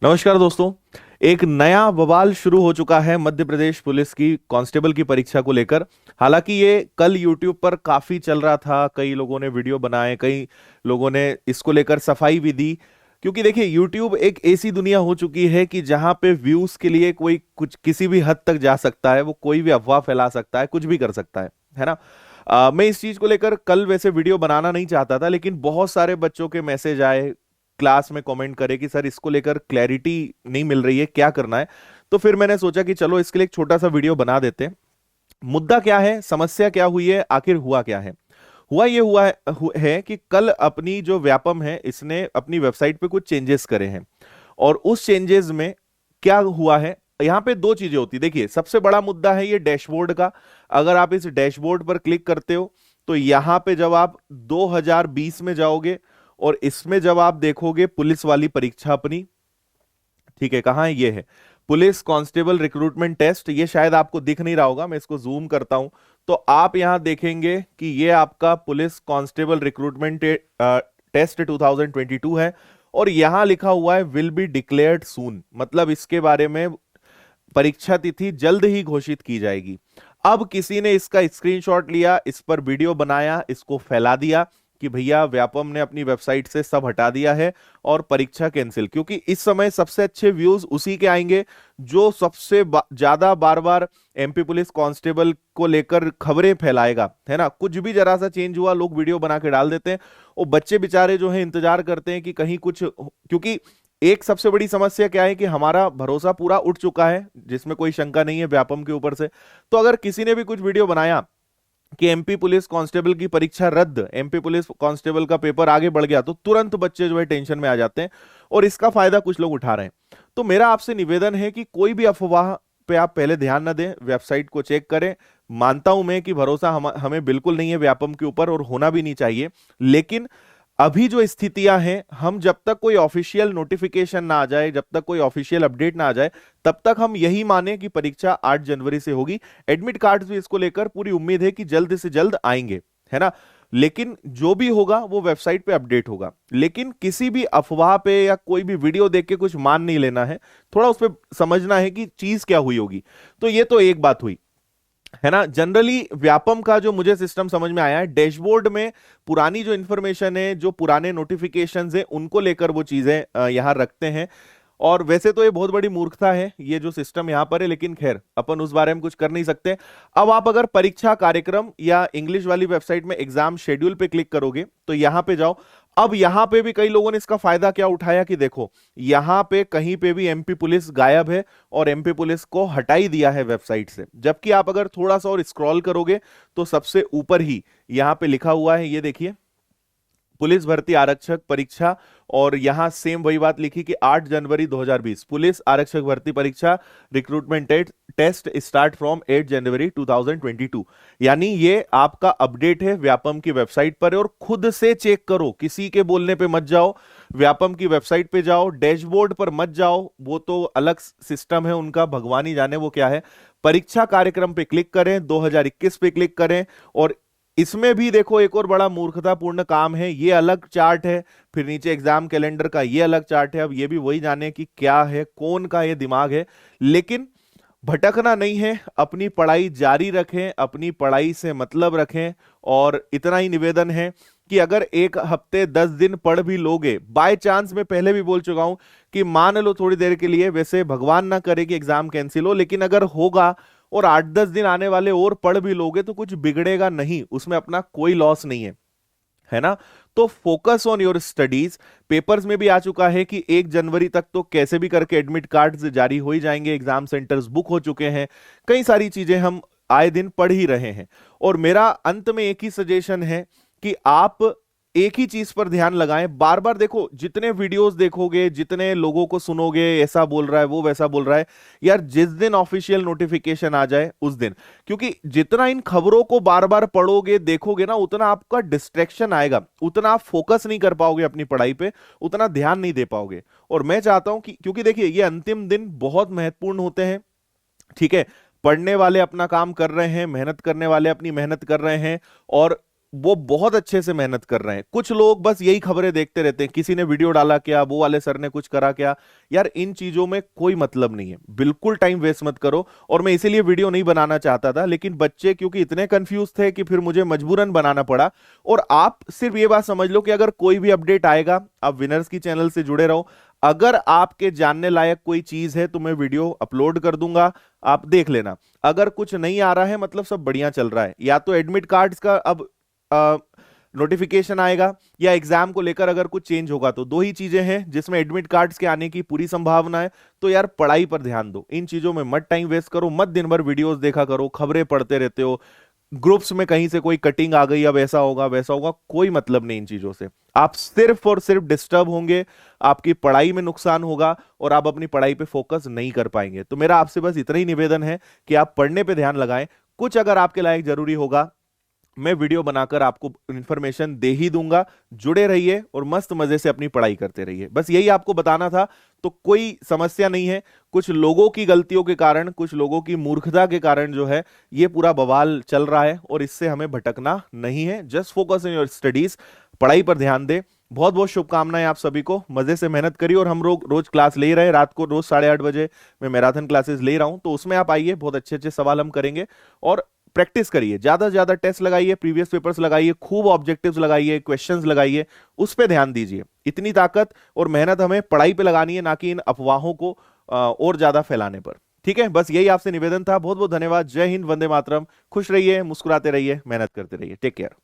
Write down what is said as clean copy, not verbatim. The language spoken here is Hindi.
नमस्कार दोस्तों। एक नया बवाल शुरू हो चुका है मध्य प्रदेश पुलिस की कांस्टेबल की परीक्षा को लेकर। हालांकि ये कल यूट्यूब पर काफी चल रहा था, कई लोगों ने वीडियो बनाए, कई लोगों ने इसको लेकर सफाई भी दी। क्योंकि देखिए यूट्यूब एक ऐसी दुनिया हो चुकी है कि जहां पे व्यूज के लिए कोई कुछ किसी भी हद तक जा सकता है, वो कोई भी अफवाह फैला सकता है, कुछ भी कर सकता है ना। मैं इस चीज को लेकर कल वैसे वीडियो बनाना नहीं चाहता था, लेकिन बहुत सारे बच्चों के मैसेज आए, क्लास में कमेंट करे कि सर इसको लेकर क्लैरिटी नहीं मिल रही है, क्या करना है। तो फिर मैंने सोचा कि चलो इसके लिए एक छोटा सा वीडियो बना देते हैं। मुद्दा क्या है, समस्या क्या हुई है, आखिर हुआ क्या है। हुआ है कि कल अपनी जो व्यापम है इसने अपनी वेबसाइट पे कुछ चेंजेस करे हैं। और उस चेंजेस में क्या हुआ है, यहां पे दो चीजें होती, देखिए सबसे बड़ा मुद्दा है ये डैशबोर्ड का। अगर आप इस डैशबोर्ड पर क्लिक करते हो तो यहां पे जब आप 2020 में जाओगे और इसमें जब आप देखोगे पुलिस वाली परीक्षा अपनी, ठीक है, कहाँ है, ये है पुलिस कांस्टेबल रिक्रूटमेंट टेस्ट। ये शायद आपको दिख नहीं रहा होगा, मैं इसको जूम करता हूं तो आप यहां देखेंगे कि ये आपका पुलिस कांस्टेबल रिक्रूटमेंट टेस्ट 2022 है। और यहां लिखा हुआ है विल बी डिक्लेयर्ड सून, मतलब इसके बारे में परीक्षा तिथि जल्द ही घोषित की जाएगी। अब किसी ने इसका स्क्रीनशॉट लिया, इस पर वीडियो बनाया, इसको फैला दिया कि भैया व्यापम ने अपनी वेबसाइट से सब हटा दिया है और परीक्षा कैंसिल। क्योंकि इस समय सबसे अच्छे व्यूज उसी के आएंगे जो सबसे ज्यादा बार बार एमपी पुलिस कांस्टेबल को लेकर खबरें फैलाएगा, है ना। कुछ भी जरा सा चेंज हुआ लोग वीडियो बना के डाल देते हैं। और बच्चे बेचारे जो हैं इंतजार करते हैं कि कहीं कुछ, क्योंकि एक सबसे बड़ी समस्या क्या है कि हमारा भरोसा पूरा उठ चुका है, जिसमें कोई शंका नहीं है व्यापम के ऊपर से। तो अगर किसी ने भी कुछ वीडियो बनाया कि एमपी पुलिस कांस्टेबल की परीक्षा रद्द, एमपी पुलिस कांस्टेबल का पेपर आगे बढ़ गया, तो तुरंत बच्चे जो है टेंशन में आ जाते हैं और इसका फायदा कुछ लोग उठा रहे हैं। तो मेरा आपसे निवेदन है कि कोई भी अफवाह पे आप पहले ध्यान न दें, वेबसाइट को चेक करें। मानता हूं मैं कि भरोसा हमें बिल्कुल नहीं है व्यापम के ऊपर और होना भी नहीं चाहिए, लेकिन अभी जो स्थितियां हैं, हम जब तक कोई ऑफिशियल नोटिफिकेशन ना आ जाए, जब तक कोई ऑफिशियल अपडेट ना आ जाए, तब तक हम यही माने कि परीक्षा 8 जनवरी से होगी। एडमिट कार्ड्स भी इसको लेकर पूरी उम्मीद है कि जल्द से जल्द आएंगे, है ना। लेकिन जो भी होगा वो वेबसाइट पे अपडेट होगा। लेकिन किसी भी अफवाह पे या कोई भी वीडियो देख के कुछ मान नहीं लेना है, थोड़ा उस पर समझना है कि चीज क्या हुई होगी। तो ये तो एक बात हुई, है ना। जनरली व्यापम का जो मुझे सिस्टम समझ में आया है, डैशबोर्ड में पुरानी जो इंफॉर्मेशन है, जो पुराने नोटिफिकेशंस है, उनको लेकर वो चीजें यहां रखते हैं। और वैसे तो ये बहुत बड़ी मूर्खता है ये जो सिस्टम यहां पर है, लेकिन खैर अपन उस बारे में कुछ कर नहीं सकते। अब आप अगर परीक्षा कार्यक्रम या इंग्लिश वाली वेबसाइट में एग्जाम शेड्यूल पे क्लिक करोगे तो यहां पे जाओ। अब यहां पे भी कई लोगों ने इसका फायदा क्या उठाया कि देखो यहां पे कहीं पे भी एमपी पुलिस गायब है और एमपी पुलिस को हटाई दिया है वेबसाइट से। जबकि आप अगर थोड़ा सा और स्क्रॉल करोगे तो सबसे ऊपर ही यहां पे लिखा हुआ है, ये देखिए, पुलिस भर्ती आरक्षक परीक्षा। और यहां सेम वही बात लिखी कि 8 जनवरी 2020 पुलिस आरक्षक भर्ती परीक्षा रिक्रूटमेंट टेस्ट स्टार्ट फ्रॉम 8 जनवरी 2022। यानी ये आपका अपडेट है, व्यापम की वेबसाइट पर है। और खुद से चेक करो, किसी के बोलने पे मत जाओ, व्यापम की वेबसाइट पे जाओ, डैशबोर्ड पर मत जाओ, वो तो अलग सिस्टम है उनका, भगवान ही जाने वो क्या है। परीक्षा कार्यक्रम पे क्लिक करें, 2021 पे क्लिक करें। और इसमें भी देखो एक और बड़ा मूर्खतापूर्ण काम है, ये अलग चार्ट है, फिर नीचे एग्जाम कैलेंडर का ये अलग चार्ट है। अब ये भी वही जाने कि क्या है, कौन का ये दिमाग है। लेकिन भटकना नहीं है, अपनी पढ़ाई जारी रखें, अपनी पढ़ाई से मतलब रखें। और इतना ही निवेदन है कि अगर एक हफ्ते 10 दिन पढ़ भी लोगे, बाय चांस, मैं पहले भी बोल चुका हूं कि मान लो थोड़ी देर के लिए, वैसे भगवान ना करे कि एग्जाम कैंसिल हो, लेकिन अगर होगा और 8-10 दिन आने वाले और पढ़ भी लोगे तो कुछ बिगड़ेगा नहीं, उसमें अपना कोई लॉस नहीं है ना। तो focus on your studies. Papers में भी आ चुका है कि 1 जनवरी तक तो कैसे भी करके एडमिट कार्ड्स जारी हो ही जाएंगे, एग्जाम सेंटर्स बुक हो चुके हैं, कई सारी चीजें हम आए दिन पढ़ ही रहे हैं। और मेरा अंत में एक ही सजेशन है कि आप एक ही चीज पर ध्यान लगाएं। बार बार देखो, जितने वीडियोस देखोगे, जितने लोगों को सुनोगे, ऐसा बोल रहा है, वो वैसा बोल रहा है, यार जिस दिन ऑफिशियल नोटिफिकेशन आ जाए उस दिन, क्योंकि जितना इन खबरों को बार बार पढ़ोगे, देखोगे ना, उतना आपका डिस्ट्रैक्शन आएगा, उतना आप फोकस नहीं कर पाओगे अपनी पढ़ाई पे, उतना ध्यान नहीं दे पाओगे। और मैं चाहता हूं कि, क्योंकि देखिए ये अंतिम दिन बहुत महत्वपूर्ण होते हैं, ठीक है। पढ़ने वाले अपना काम कर रहे हैं, मेहनत करने वाले अपनी मेहनत कर रहे हैं, और वो बहुत अच्छे से मेहनत कर रहे हैं। कुछ लोग बस यही खबरें देखते रहते हैं, किसी ने वीडियो डाला क्या, वो वाले सर ने कुछ करा क्या। यार इन चीजों में कोई मतलब नहीं है, बिल्कुल टाइम वेस्ट मत करो। और मैं इसीलिए वीडियो नहीं बनाना चाहता था, लेकिन बच्चे क्योंकि इतने कंफ्यूज थे कि फिर मुझे मजबूरन बनाना पड़ा। और आप सिर्फ ये बात समझ लो कि अगर कोई भी अपडेट आएगा, आप विनर्स की चैनल से जुड़े रहो। अगर आपके जानने लायक कोई चीज है तो मैं वीडियो अपलोड कर दूंगा, आप देख लेना। अगर कुछ नहीं आ रहा है मतलब सब बढ़िया चल रहा है, या तो एडमिट कार्ड्स का अब नोटिफिकेशन आएगा, या एग्जाम को लेकर अगर कुछ चेंज होगा। तो दो ही चीजें हैं जिसमें एडमिट कार्ड्स के आने की पूरी संभावना है। तो यार पढ़ाई पर ध्यान दो, इन चीजों में मत टाइम वेस्ट करो, मत दिन भर वीडियोस देखा करो, खबरें पढ़ते रहते हो, ग्रुप्स में कहीं से कोई कटिंग आ गई, अब ऐसा होगा वैसा होगा, कोई मतलब नहीं इन चीजों से। आप सिर्फ और सिर्फ डिस्टर्ब होंगे, आपकी पढ़ाई में नुकसान होगा, और आप अपनी पढ़ाई पे फोकस नहीं कर पाएंगे। तो मेरा आपसे बस इतना ही निवेदन है कि आप पढ़ने पे ध्यान लगाएं। कुछ अगर आपके लायक जरूरी होगा, मैं वीडियो बनाकर आपको इंफॉर्मेशन दे ही दूंगा। जुड़े रहिए और मस्त मजे से अपनी पढ़ाई करते रहिए, बस यही आपको बताना था। तो कोई समस्या नहीं है, कुछ लोगों की गलतियों के कारण, कुछ लोगों की मूर्खता के कारण जो है ये पूरा बवाल चल रहा है, और इससे हमें भटकना नहीं है। Just focus in your studies, पढ़ाई पर ध्यान दे। बहुत बहुत शुभकामनाएं आप सभी को, मजे से मेहनत करिए। और हम लोग रोज क्लास ले ही रहे, रात को रोज 8:30 बजे मैं मैराथन क्लासेस ले रहा हूं, तो उसमें आप आइए, बहुत अच्छे अच्छे सवाल हम करेंगे। और प्रैक्टिस करिए, ज्यादा से ज्यादा टेस्ट लगाइए, प्रीवियस पेपर्स लगाइए, खूब ऑब्जेक्टिव्स लगाइए, क्वेश्चंस लगाइए, उस पे ध्यान दीजिए। इतनी ताकत और मेहनत हमें पढ़ाई पे लगानी है, ना कि इन अफवाहों को और ज्यादा फैलाने पर। ठीक है, बस यही आपसे निवेदन था। बहुत बहुत धन्यवाद। जय हिंद, वंदे मातरम। खुश रहिए, मुस्कुराते रहिए, मेहनत करते रहिए। Take care.